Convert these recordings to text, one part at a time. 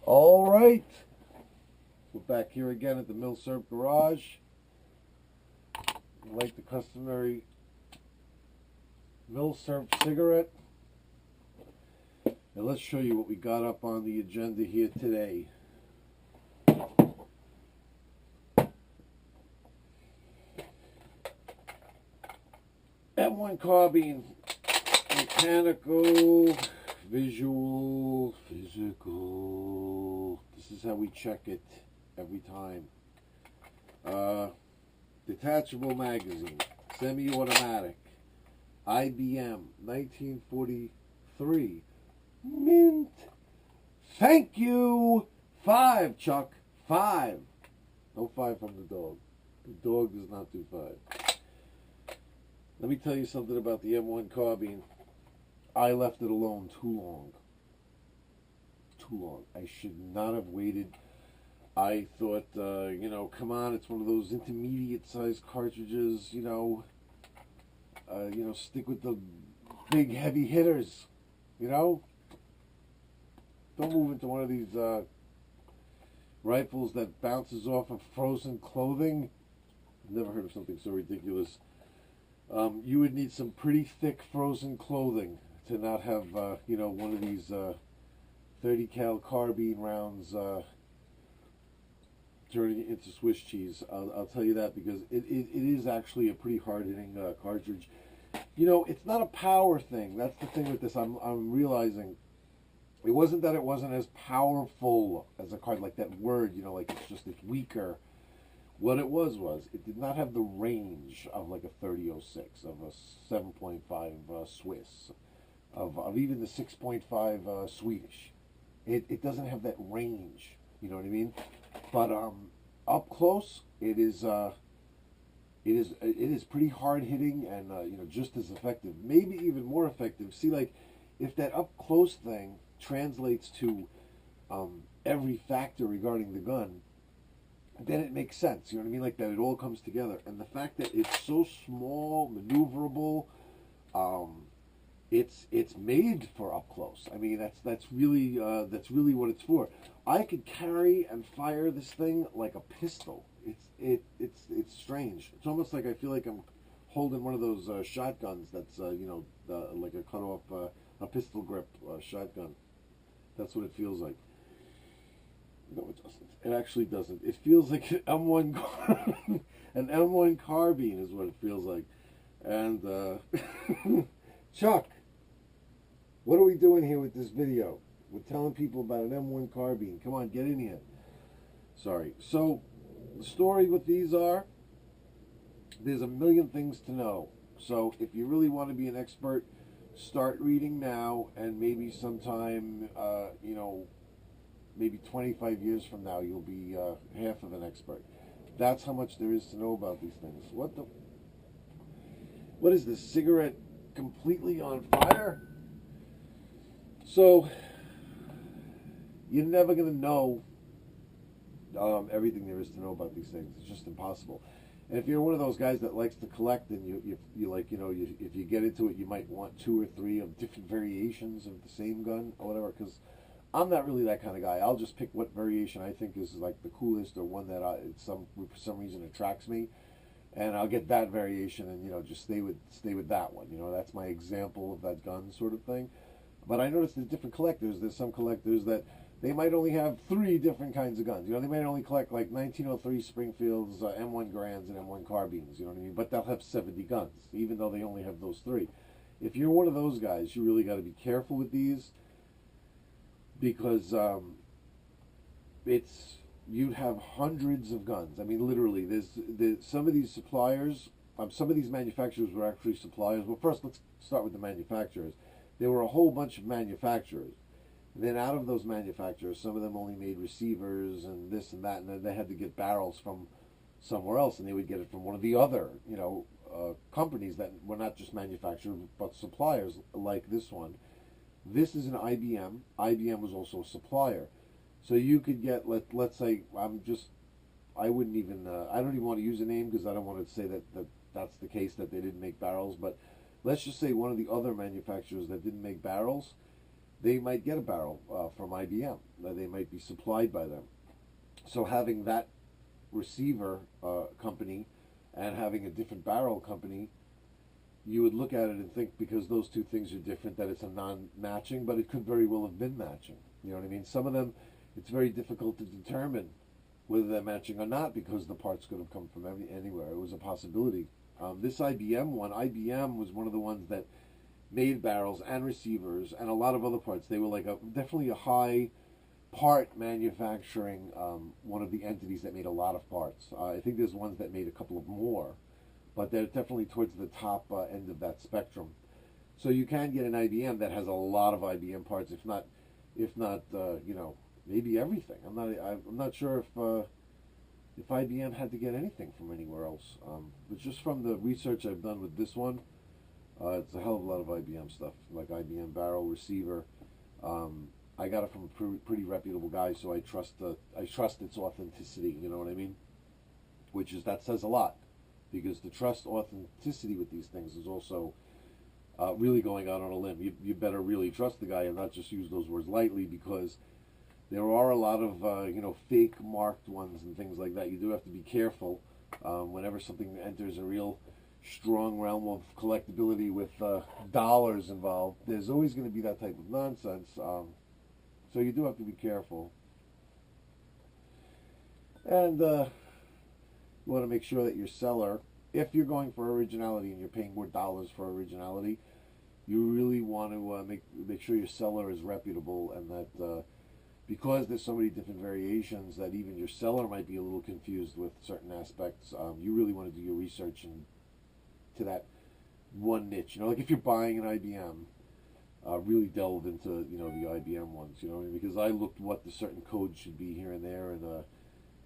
All right, we're back here again at the Milsurp garage. Like the customary Milsurp cigarette. And let's show you what we got up on the agenda here today. M1 Carbine, mechanical, visual, physical. This is how we check it every time. Detachable magazine, semi-automatic, IBM, 1943, mint. Thank you. 5, Chuck. 5. No 5 from the dog. The dog does not do 5. Let me tell you something about the M1 Carbine. I left it alone too long. Too long. I should not have waited. I thought, come on, it's one of those intermediate-sized cartridges, stick with the big heavy hitters, Don't move into one of these rifles that bounces off of frozen clothing. I've never heard of something so ridiculous. You would need some pretty thick frozen clothing to not have, one of these 30 cal carbine rounds turning it into Swiss cheese. I'll tell you that, because it is actually a pretty hard-hitting cartridge. It's not a power thing. That's the thing with this. I'm realizing it wasn't that it wasn't as powerful as a card, like that word, it's weaker. What it was it did not have the range of like a 30-06, of a 7.5 Swiss, of even the 6.5 Swedish. It doesn't have that range, you know what I mean? But up close, it is pretty hard hitting and just as effective, maybe even more effective. See, like if that up close thing translates to every factor regarding the gun, then it makes sense. You know what I mean? Like that it all comes together. And the fact that it's so small, maneuverable, it's made for up close. I mean, that's really what it's for. I could carry and fire this thing like a pistol. It's strange. It's almost like I feel like I'm holding one of those shotguns that's like a cut off a pistol grip shotgun. That's what it feels like. No, it doesn't. It actually doesn't. It feels like an M1 carbine is what it feels like. And Chuck, what are we doing here with this video? We're telling people about an M1 carbine. Come on, get in here. Sorry. So the story with these are, there's a million things to know. So if you really want to be an expert, start reading now, and maybe sometime, maybe 25 years from now, you'll be half of an expert. That's how much there is to know about these things. What is this, cigarette completely on fire? So, you're never going to know everything there is to know about these things. It's just impossible. And if you're one of those guys that likes to collect, and you if you get into it, you might want 2 or 3 of different variations of the same gun or whatever, because I'm not really that kind of guy. I'll just pick what variation I think is like the coolest, or one that for some reason attracts me, and I'll get that variation and just stay with that one. That's my example of that gun sort of thing. But I noticed there's different collectors. There's some collectors that they might only have 3 different kinds of guns. They might only collect like 1903 Springfields, M1 Garands, and M1 Carbines. You know what I mean? But they'll have 70 guns, even though they only have those 3. If you're one of those guys, you really got to be careful with these, because you'd have hundreds of guns. I mean, literally, there's some of these suppliers, some of these manufacturers were actually suppliers. Well, first let's start with the manufacturers. There were a whole bunch of manufacturers. And then out of those manufacturers, some of them only made receivers and this and that, and then they had to get barrels from somewhere else, and they would get it from one of the other, companies that were not just manufacturers but suppliers, like this one. This is an IBM. IBM was also a supplier. So you could get, let's say, I don't even want to use a name, because I don't want to say that's the case, that they didn't make barrels, but let's just say one of the other manufacturers that didn't make barrels, they might get a barrel from IBM. They might be supplied by them. So having that receiver company and having a different barrel company, you would look at it and think, because those two things are different, that it's a non-matching, but it could very well have been matching. You know what I mean? Some of them, it's very difficult to determine whether they're matching or not, because the parts could have come from anywhere. It was a possibility. This IBM was one of the ones that made barrels and receivers and a lot of other parts. They were like definitely a high part manufacturing, one of the entities that made a lot of parts. I think there's ones that made a couple of more, but they're definitely towards the top end of that spectrum. So you can get an IBM that has a lot of IBM parts, if not, maybe everything. I'm not sure if IBM had to get anything from anywhere else. But just from the research I've done with this one, it's a hell of a lot of IBM stuff, like IBM barrel receiver. I got it from a pretty reputable guy, so I trust its authenticity. You know what I mean? That says a lot, because to trust authenticity with these things is also really going out on a limb. You better really trust the guy and not just use those words lightly, because there are a lot of fake marked ones and things like that. You do have to be careful whenever something enters a real strong realm of collectability with dollars involved. There's always going to be that type of nonsense. So you do have to be careful. And you want to make sure that your seller, if you're going for originality and you're paying more dollars for originality, you really want to make sure your seller is reputable, and that because there's so many different variations that even your seller might be a little confused with certain aspects, you really want to do your research to that one niche. Like if you're buying an IBM, really delve into the IBM ones. Because I looked what the certain codes should be here and there, and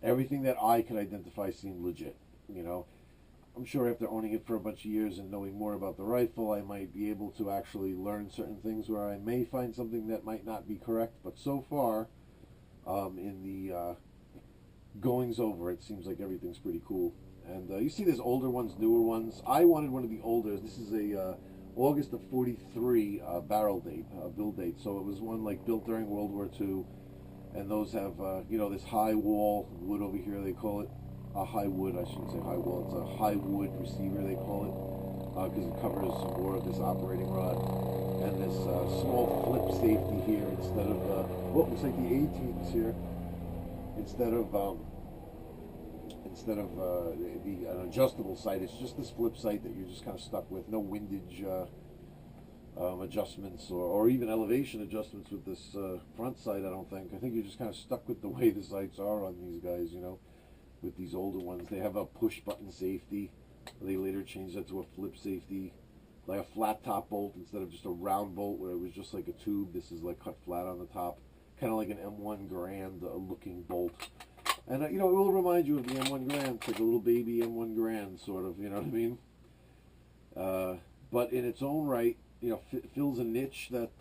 everything that I could identify seemed legit. I'm sure after owning it for a bunch of years and knowing more about the rifle, I might be able to actually learn certain things where I may find something that might not be correct. But so far, in the goings over, it seems like everything's pretty cool. And you see there's older ones, newer ones. I wanted one of the older. This is a August of '43 barrel date, build date. So it was one like built during World War II. And those have, this high wall wood over here, they call it. High wood, I shouldn't say high wall, it's a high wood receiver, they call it, because it covers more of this operating rod. And this small flip safety here, instead of, looks like the 18s here, instead of an adjustable sight, it's just this flip sight that you're just kind of stuck with. No windage adjustments or even elevation adjustments with this front sight, I don't think. I think you're just kind of stuck with the way the sights are on these guys, with these older ones. They have a push button safety. They later changed that to a flip safety, like a flat top bolt instead of just a round bolt where it was just like a tube. This is like cut flat on the top, kind of like an M1 Garand looking bolt. And it will remind you of the M1 Garand. It's like a little baby M1 Garand, sort of, you know what I mean? But in its own right, fills a niche that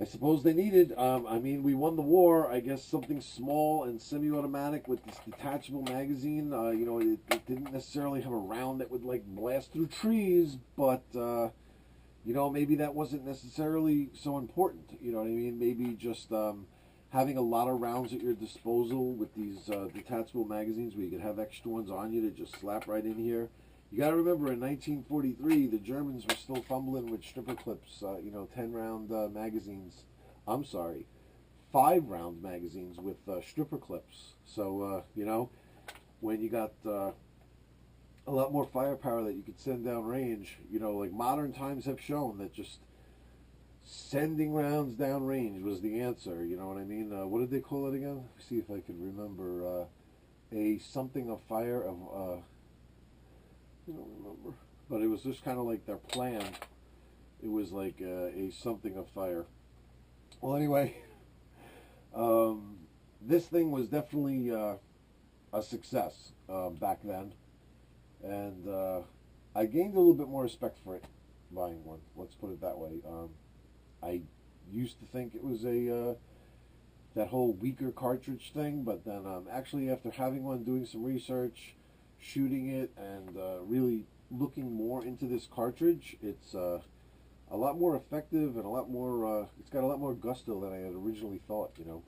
I suppose they needed. We won the war. I guess something small and semi-automatic with this detachable magazine. It didn't necessarily have a round that would like blast through trees, but maybe that wasn't necessarily so important. You know what I mean? Maybe just having a lot of rounds at your disposal with these detachable magazines, where you could have extra ones on you to just slap right in here. You got to remember, in 1943, the Germans were still fumbling with stripper clips, 10-round magazines. I'm sorry, 5-round magazines with stripper clips. So, when you got a lot more firepower that you could send down range, like modern times have shown that just sending rounds down range was the answer. You know what I mean? What did they call it again? Let me see if I could remember. A something of fire of... I don't remember, but it was just kind of like their plan. It was like a something of fire. Well, anyway, this thing was definitely a success back then, and I gained a little bit more respect for it buying one. Let's put it that way. I used to think it was that whole weaker cartridge thing, but then actually after having one, doing some research, shooting it, and really looking more into this cartridge, it's a lot more effective and a lot more. It's got a lot more gusto than I had originally thought. You know,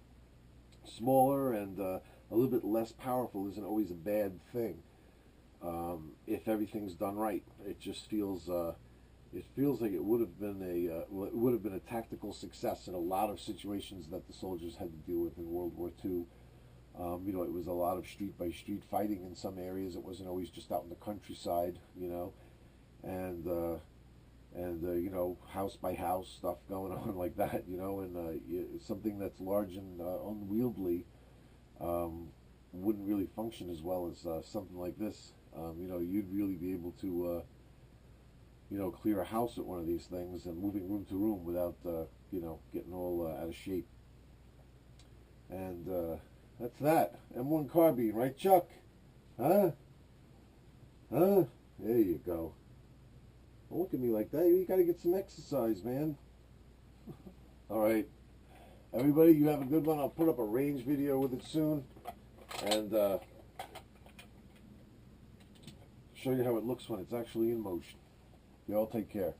smaller and a little bit less powerful isn't always a bad thing. If everything's done right, it just feels. It feels like it would have been a tactical success in a lot of situations that the soldiers had to deal with in World War II. You know, it was a lot of street by street fighting in some areas. It wasn't always just out in the countryside, you know, and you know, house by house stuff going on like that, you know, and something that's large and unwieldy wouldn't really function as well as something like this. You know, you'd really be able to you know, clear a house with one of these things and moving room to room without, you know, getting all out of shape. And that's that. M1 Carbine, right, Chuck? Huh? Huh? There you go. Don't look at me like that. You got to get some exercise, man. All right. Everybody, you have a good one. I'll put up a range video with it soon. And show you how it looks when it's actually in motion. You all take care.